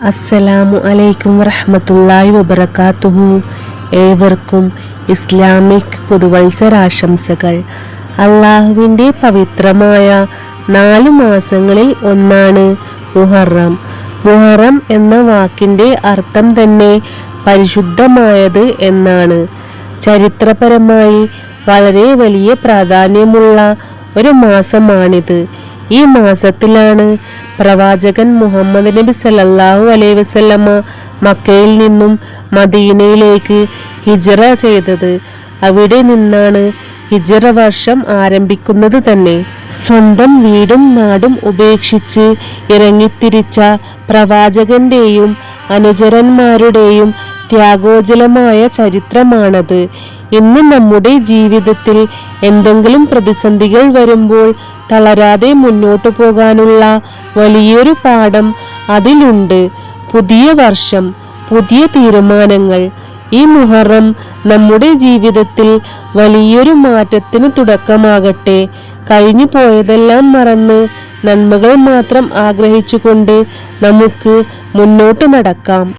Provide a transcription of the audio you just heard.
അസ്സലാമു അലൈക്കും വറഹ്മത്തുള്ളാഹി വബറകാതുഹു. ഏവർക്കും ഇസ്ലാമിക് പുതുവത്സരാശംസകൾ. അള്ളാഹുവിൻ്റെ പവിത്രമായ 4 മാസങ്ങളിൽ ഒന്നാണ് മുഹറം. മുഹറം എന്ന വാക്കിൻ്റെ അർത്ഥം തന്നെ പരിശുദ്ധമായത് എന്നാണ്. ചരിത്രപരമായി വളരെ വലിയ പ്രാധാന്യമുള്ള ഒരു മാസമാണിത്. ഈ മാസത്തിലാണ് പ്രവാചകൻ മുഹമ്മദ് നബി സല്ലല്ലാഹു അലൈഹി വസല്ലമ മക്കയിൽ നിന്നും മദീനയിലേക്ക് ഹിജ്റ ചെയ്തത്. അവിടെ നിന്നാണ് ഹിജ്റ വർഷം ആരംഭിക്കുന്നത് തന്നെ. സ്വന്തം വീടും നാടും ഉപേക്ഷിച്ച് ഇറങ്ങിത്തിരിച്ച പ്രവാചകന്റെയും അനുചരന്മാരുടെയും ത്യാഗോജ്വലമായ ചരിത്രമാണത്. ഇന്ന് നമ്മുടെ ജീവിതത്തിൽ എന്തെങ്കിലും പ്രതിസന്ധികൾ വരുമ്പോൾ തളരാതെ മുന്നോട്ടു പോകാനുള്ള വലിയൊരു പാഠം അതിലുണ്ട്. പുതിയ വർഷം, പുതിയ തീരുമാനങ്ങൾ. ഈ മുഹറം നമ്മുടെ ജീവിതത്തിൽ വലിയൊരു മാറ്റത്തിന് തുടക്കമാകട്ടെ. കഴിഞ്ഞു പോയതെല്ലാം മറന്ന് നന്മകൾ മാത്രം ആഗ്രഹിച്ചുകൊണ്ട് നമുക്ക് മുന്നോട്ട് നടക്കാം.